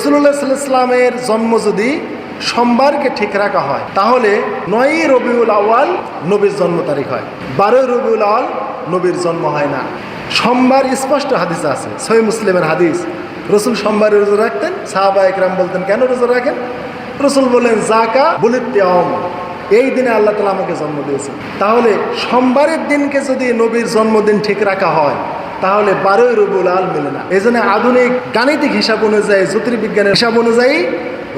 রাসূলুল্লাহ সাল্লাল্লাহু আলাইহি ওয়াসাল্লামের জন্ম যদি সোমবারকে ঠিক রাখা হয় তাহলে 9ই রবিউল আউয়াল নবীর জন্ম তারিখ হয়, 12ই রবিউল আউয়াল নবীর জন্ম হয় না। সোমবার স্পষ্ট হাদিস আছে, সহিহ মুসলিমের হাদিস। রসুল সোমবারে রোজা রাখতেন, সাহাবা একরাম বলতেন কেন রোজা রাখেন? রসুল বলেন জাকা বুলিত্যাম, এই দিনে আল্লাহ তাআলা আমাকে জন্ম দিয়েছেন। তাহলে সোমবারের দিনকে যদি নবীর জন্মদিন ঠিক রাখা হয় তাহলে 12ই রবিউল আউয়াল মেলে না। এই জন্য আধুনিক গাণিতিক হিসাব অনুযায়ী, জ্যোতির্বিজ্ঞানের হিসাব অনুযায়ী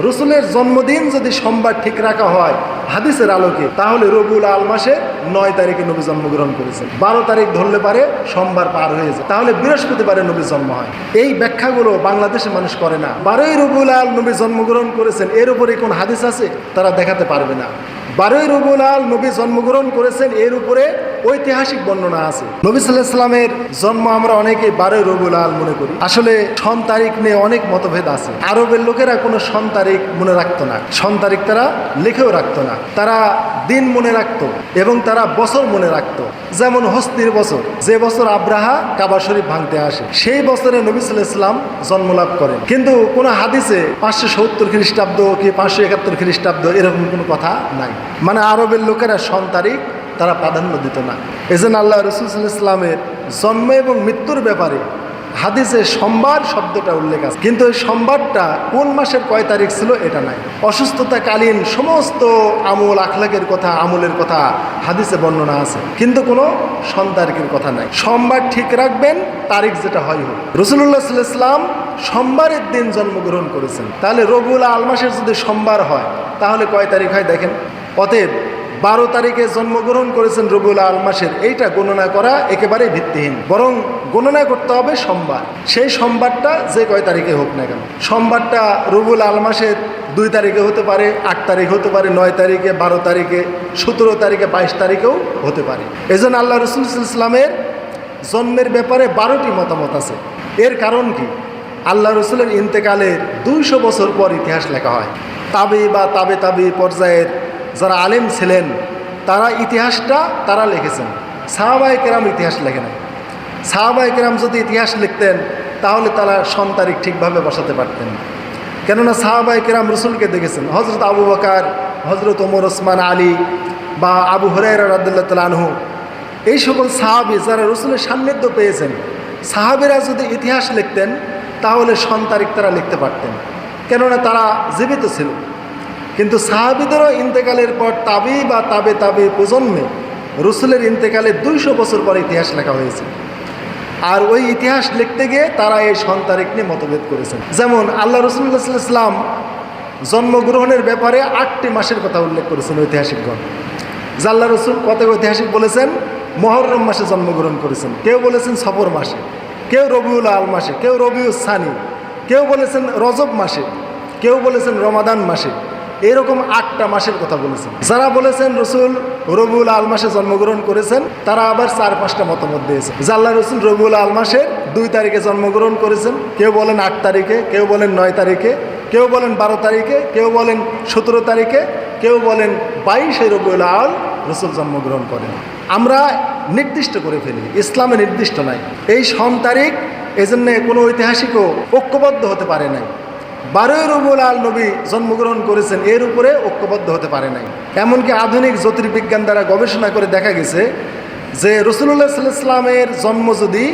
রসুলের জন্মদিন যদি সোমবার ঠিক রাখা হয় হাদিসের আলোকে তাহলে রবিউল আউয়াল মাসে 9 তারিখে নবী জন্মগ্রহণ করেছেন। 12 তারিখ ধরলে পারে সোমবার পার হয়ে যায়, তাহলে বৃহস্পতিবারে নবী জন্ম হয়। এই ব্যাখ্যাগুলো বাংলাদেশের মানুষ করে না। 12ই রবিউল আউয়াল নবী জন্মগ্রহণ করেছেন এর উপরে কোন হাদিস আছে? তারা দেখাতে পারবে না। 12ই রবিউল আউয়াল নবী জন্মগ্রহণ করেছেন এর উপরে ঐতিহাসিক বর্ণনা আছে। নবী সাল্লাল্লাহু আলাইহি ওয়াসাল্লামের জন্ম আমরা অনেকেই 12ই রবিউল আউয়াল মনে করি। আসলে সন তারিখ নিয়ে অনেক মতভেদ আছে। আরবের লোকেরা কোনো সন তারিখ মনে রাখতো না, সন তারিখ তারা লিখেও রাখতো না। তারা দিন মনে রাখতো এবং তারা বছর মনে রাখতো। যেমন হস্তির বছর, যে বছর আব্রাহা কাবা শরীফ ভাঙতে আসে সেই বছরে নবী সাল্লাল্লাহু আলাইহি ওয়াসাল্লাম জন্মলাভ করেন। কিন্তু কোনো হাদিসে 570 খ্রিস্টাব্দ কি 571 খ্রিস্টাব্দ এরকম কোনো কথা নাই। মানে আরবের লোকেরা সন তারিখ তারা প্রাধান্য দিত না। এজন্য আল্লাহ রাসূল সাল্লাল্লাহু আলাইহি ওয়াসাল্লামের জন্ম এবং মৃত্যুর ব্যাপারে হাদিসে সোমবার শব্দটা উল্লেখ আছে, কিন্তু এই সোমবারটা কোন মাসের কয় তারিখ ছিল এটা নাই। অসুস্থতাকালীন সমস্ত আমল আখলাকের কথা, আমলের কথা হাদিসে বর্ণনা আছে, কিন্তু কোনো সন তারিখের কথা নাই। সোমবার ঠিক রাখবেন, তারিখ যেটা হয় হোক। রাসূলুল্লাহ সাল্লাল্লাহু আলাইহি ওয়াসাল্লাম সোমবারের দিন জন্মগ্রহণ করেছেন, তাহলে রবিউল আউয়াল মাসের যদি সোমবার হয় তাহলে কয় তারিখ হয় দেখেন। অতএব 12 তারিখে জন্মগ্রহণ করেছেন রবিউল আউয়াল মাসের, এইটা গণনা করা একেবারে ভিত্তিহীন। বরং গণনা করতে হবে সোমবার। সেই সোমবারটা যে কয় তারিখে হোক না কেন, সোমবারটা রবিউল আউয়াল মাসের 2 তারিখে হতে পারে, 8 তারিখ হতে পারে, 9 তারিখে, 12 তারিখে, 17 তারিখে, 22 তারিখেও হতে পারে। এজন্য আল্লাহ রাসূল সাল্লাল্লাহু আলাইহি ওয়াসাল্লামের জন্মের ব্যাপারে 12টি মতামত আছে। এর কারণ কি? আল্লাহ রাসূলের ইন্তেকালের 200 বছর পর ইতিহাস লেখা হয়। তাবি বা তাবে পর্যায়ের যারা আলেম ছিলেন তারা ইতিহাসটা তারা লিখেছেন, সাহাবায়ে কেরাম ইতিহাস লেখে নাই। সাহাবায়ে কেরাম যদি ইতিহাস লিখতেন তাহলে তারা সন তারিখ ঠিকভাবে বসাতে পারতেন। কেননা সাহাবায়ে কেরাম রসুলকে দেখেছেন। হযরত আবু বকর, হযরত ওমর, ওসমান, আলী বা আবু হুরায়রা রাদিয়াল্লাহু তাআলা আনহু, এই সকল সাহাবী যারা রসুলের সান্নিধ্য পেয়েছেন, সাহাবীরা যদি ইতিহাস লিখতেন তাহলে সন তারিখ তারা লিখতে পারতেন, কেননা তারা জীবিত ছিল। কিন্তু সাহাবীদেরও ইন্তেকালের পর তাবি বা তাবে প্রজন্মে রসুলের ইন্তেকালের 200 বছর পর ইতিহাস লেখা হয়েছে। আর ওই ইতিহাস লিখতে গিয়ে তারা এই সন তারিখ নিয়ে মতভেদ করেছেন। যেমন আল্লাহ রাসূলুল্লাহ সাল্লাল্লাহু আলাইহি ওয়াসাল্লাম জন্মগ্রহণের ব্যাপারে 8টি মাসের কথা উল্লেখ করেছেন ঐতিহাসিকগণ। আল্লাহ রসুল কত ঐতিহাসিক বলেছেন মুহররম মাসে জন্মগ্রহণ করেছেন, কেউ বলেছেন সফর মাসে, কেউ রবিউল আউয়াল মাসে, কেউ রবিউস সানি, কেউ বলেছেন রজব মাসে, কেউ বলেছেন রমাদান মাসে। এরকম 8টা মাসের কথা বলেছেন। যারা বলেছেন রসুল রবিউল আউয়াল মাসে জন্মগ্রহণ করেছেন তারা আবার 4-5টা মতামত দিয়েছে। আল্লাহ রসুল রবিউল আউয়াল মাসের 2 তারিখে জন্মগ্রহণ করেছেন, কেউ বলেন 8 তারিখে, কেউ বলেন 9 তারিখে, কেউ বলেন 12 তারিখে, কেউ বলেন 17 তারিখে, কেউ বলেন 22শে রবিউল আউয়াল রসুল জন্মগ্রহণ করেন। আমরা নির্দিষ্ট করে ফেলি, ইসলামে নির্দিষ্ট নাই এই সন তারিখ। এজন্য কোনো ঐতিহাসিকও ঐক্যবদ্ধ হতে পারে নাই। 12ই রবিউল আউয়াল নবী জন্মগ্রহণ করেছেন এর উপরে ঐক্যবদ্ধ হতে পারে নাই। এমনকি আধুনিক জ্যোতির্বিজ্ঞান দ্বারা গবেষণা করে দেখা গেছে যে রাসূলুল্লাহ সাল্লাল্লাহু আলাইহি ওয়াসাল্লামের জন্ম যদি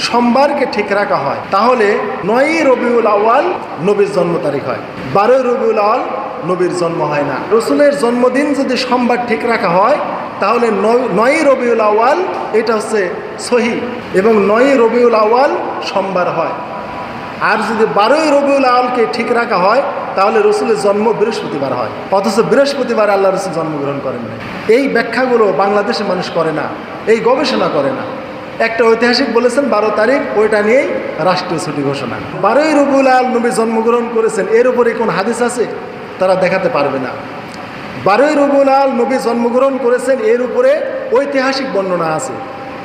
সোমবারকে ঠিক রাখা হয় তাহলে 9ই রবিউল আউয়াল নবীর জন্ম তারিখ হয়, 12ই রবিউল আউয়াল নবীর জন্ম হয় না। রসুলের জন্মদিন যদি সোমবার ঠিক রাখা হয় তাহলে 9ই রবিউল আউয়াল এটা হচ্ছে সহি এবং 9ই রবিউল আউয়াল সোমবার হয়। আর যদি 12ই রবিউল আউয়ালকে ঠিক রাখা হয় তাহলে রসুলের জন্ম বৃহস্পতিবার হয়, অথচ বৃহস্পতিবার আল্লাহ রসুল জন্মগ্রহণ করেন না। এই ব্যাখ্যাগুলো বাংলাদেশের মানুষ করে না, এই গবেষণা করে না। একটা ঐতিহাসিক বলেছেন 12 তারিখ, ওইটা নিয়েই রাষ্ট্রীয় ছুটি ঘোষণা। 12ই রবিউল আউয়াল নবী জন্মগ্রহণ করেছেন এর উপরে কোন হাদিস আছে? তারা দেখাতে পারবে না। 12ই রবিউল আউয়াল নবী জন্মগ্রহণ করেছেন এর উপরে ঐতিহাসিক বর্ণনা আছে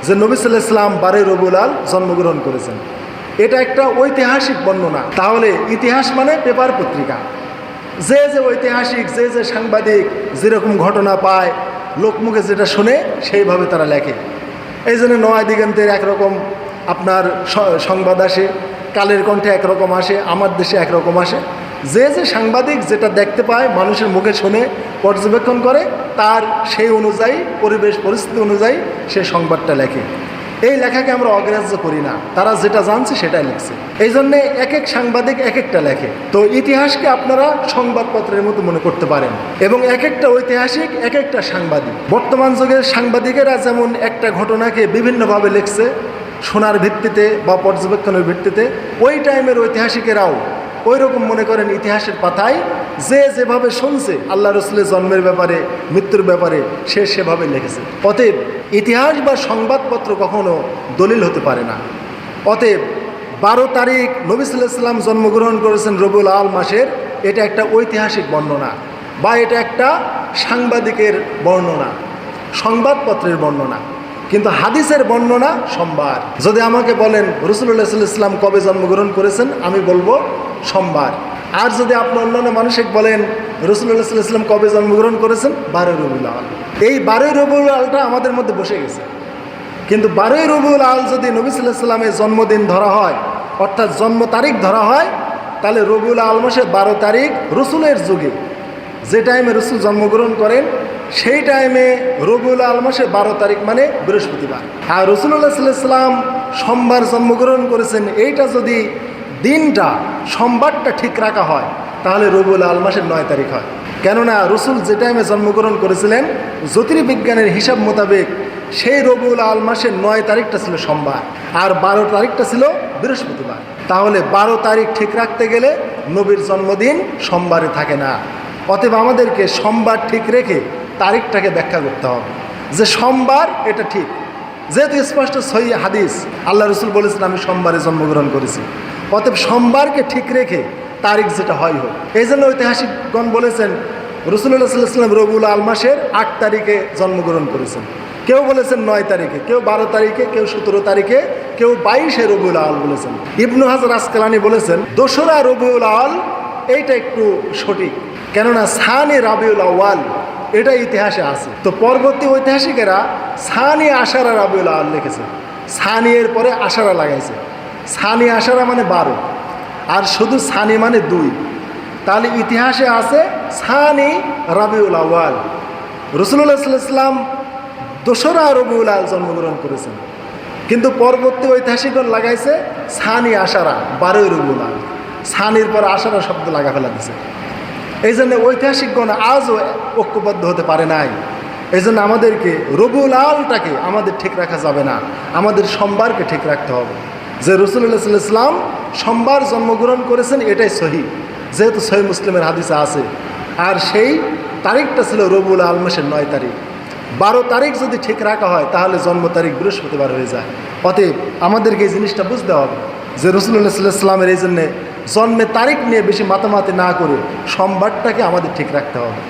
যে নবী সাল্লাল্লাহু আলাইহি ওয়াসাল্লাম 12ই রবিউল আউয়াল জন্মগ্রহণ করেছেন। এটা একটা ঐতিহাসিক বর্ণনা। তাহলে ইতিহাস মানে পেপার পত্রিকা। যে ঐতিহাসিক, যে সাংবাদিক যেরকম ঘটনা পায়, লোকমুখে যেটা শুনে সেইভাবে তারা লেখে। এই জন্য নয়া দিগন্তের একরকম আপনার সংবাদ আসে, কালের কণ্ঠে একরকম আসে, আমার দেশে একরকম আসে। যে যে সাংবাদিক যেটা দেখতে পায়, মানুষের মুখে শুনে পর্যবেক্ষণ করে, তার সেই অনুযায়ী পরিবেশ পরিস্থিতি অনুযায়ী সে সংবাদটা লেখে। এই লেখাকে আমরা অগ্রাহ্য করি না, তারা যেটা জানছে সেটাই লিখছে। এই জন্যে এক এক সাংবাদিক এক একটা লেখে। তো ইতিহাসকে আপনারা সংবাদপত্রের মতো মনে করতে পারেন, এবং এক একটা ঐতিহাসিক এক একটা সাংবাদিক। বর্তমান যুগের সাংবাদিকেরা যেমন একটা ঘটনাকে বিভিন্নভাবে লিখছে শোনার ভিত্তিতে বা পর্যবেক্ষণের ভিত্তিতে, ওই টাইমের ঐতিহাসিকেরাও ওই রকম মনে করেন ইতিহাসের পাতায় যে যেভাবে শুনছে আল্লাহ রসুলের জন্মের ব্যাপারে, মৃত্যুর ব্যাপারে, সে সেভাবে লিখেছে। অতএব ইতিহাস বা সংবাদপত্র কখনো দলিল হতে পারে না। অতএব 12 তারিখ নবী সাল্লাল্লাহু আলাইহি ওয়াসাল্লাম জন্মগ্রহণ করেছেন রবিউল আউয়াল মাসের, এটা একটা ঐতিহাসিক বর্ণনা বা এটা একটা সাংবাদিকের বর্ণনা, সংবাদপত্রের বর্ণনা। কিন্তু হাদিসের বর্ণনা সোমবার। যদি আমাকে বলেন রাসূলুল্লাহ সাল্লাল্লাহু আলাইহি ওয়াসাল্লাম কবে জন্মগ্রহণ করেছেন, আমি বলবো সোমবার। আর যদি আপনি অন্যান্য মানুষকে বলেন রাসূলুল্লাহ সাল্লাল্লাহু আলাইহি ওয়াসাল্লাম কবে জন্মগ্রহণ করেছেন, 12 রবিউল আউয়াল। এই 12 রবিউল আউয়ালটা আমাদের মধ্যে বসে গেছে। কিন্তু 12 রবিউল আউয়াল যদি নবী সাল্লাল্লাহু আলাইহি ওয়াসাল্লামের জন্মদিন ধরা হয়, অর্থাৎ জন্ম তারিখ ধরা হয়, তাহলে রবিউল আউয়াল মাসের 12 তারিখ রসুলের যুগে, যে টাইমে রসুল জন্মগ্রহণ করেন, সেই টাইমে রবিউল আউয়াল মাসের 12 তারিখ মানে বৃহস্পতিবার। আর রাসূলুল্লাহ সাল্লাল্লাহু আলাইহি ওয়াসাল্লাম সোমবার জন্মগ্রহণ করেছেন, এইটা যদি দিনটা সোমবারটা ঠিক রাখা হয়, তাহলে রবিউল আউয়াল মাসের 9 তারিখ হয়। কেননা রসুল যে টাইমে জন্মগ্রহণ করেছিলেন জ্যোতির্বিজ্ঞানের হিসাব মোতাবেক সেই রবিউল আউয়াল মাসের 9 তারিখটা ছিল সোমবার, আর 12 তারিখটা ছিল বৃহস্পতিবার। তাহলে 12 তারিখ ঠিক রাখতে গেলে নবীর জন্মদিন সোমবারে থাকে না। অতএব আমাদেরকে সোমবার ঠিক রেখে তারিখটাকে ব্যাখ্যা করতে হবে যে সোমবার এটা ঠিক, যেহেতু স্পষ্ট সহিহ হাদিস, আল্লাহ রসুল বলেছেন আমি সোমবারে জন্মগ্রহণ করেছি। অতএব সোমবারকে ঠিক রেখে তারিখ যেটা হয় হোক। এই জন্য ঐতিহাসিকগণ বলেছেন রাসূলুল্লাহ সাল্লাল্লাহু আলাইহি ওয়াসাল্লাম রবিউল আউয়াল মাসের 8 তারিখে জন্মগ্রহণ করেছেন, কেউ বলেছেন 9 তারিখে, কেউ 12 তারিখে, কেউ 17 তারিখে, কেউ 22 রবিউল আউয়াল বলেছেন। ইবনু হাজার আসকালানি বলেছেন 2রা রবিউল আউয়াল এইটা একটু সঠিক, কেননা সানি রবিউল আউয়াল এটা ইতিহাসে আছে। তো পরবর্তী ঐতিহাসিকেরা সানি আশারা রবিউল আউয়াল লিখেছে, সানি এর পরে আশারা লাগাইছে। সানি আশারা মানে 12, আর শুধু সানি মানে 2। তাহলে ইতিহাসে আছে সানি রবিউল আউয়াল। রাসূলুল্লাহ সাল্লাল্লাহু আলাইহি ওয়াসাল্লাম 2রা রবিউল আউয়াল জন্মগ্রহণ করেছেন, কিন্তু পরবর্তী ঐতিহাসিকগণ লাগাইছে সানি আশারা 12 রবিউল আউয়াল। সানির পর আশারা শব্দ লাগা ফেলা দিছে। এই জন্য ঐতিহাসিকগণ আজও ঐক্যবদ্ধ হতে পারে নাই। এই জন্য আমাদেরকে রবিউল আউয়ালটাকে আমাদের ঠিক রাখা যাবে না, আমাদের সোমবারকে ঠিক রাখতে হবে। যে রাসূলুল্লাহ সাল্লাল্লাহু আলাইহি ওয়াসাল্লাম সোমবার জন্মগ্রহণ করেছেন এটাই সহিহ, যেহেতু সহিহ মুসলিমের হাদিসে আছে। আর সেই তারিখটা ছিল রবিউল আউয়াল মাসের 9 তারিখ। 12 তারিখ যদি ঠিক রাখা হয়, তাহলে জন্ম তারিখ বৃহস্পতিবার হয়ে যায়। অতএব আমাদেরকে এই জিনিসটা বুঝতে হবে যে রাসূলুল্লাহ সাল্লাল্লাহু আলাইহি ওয়াসাল্লামের এই জন্যে জন্মের তারিখ নিয়ে বেশি মাতামাতি না করে সোমবারটাকে আমাদের ঠিক রাখতে হবে।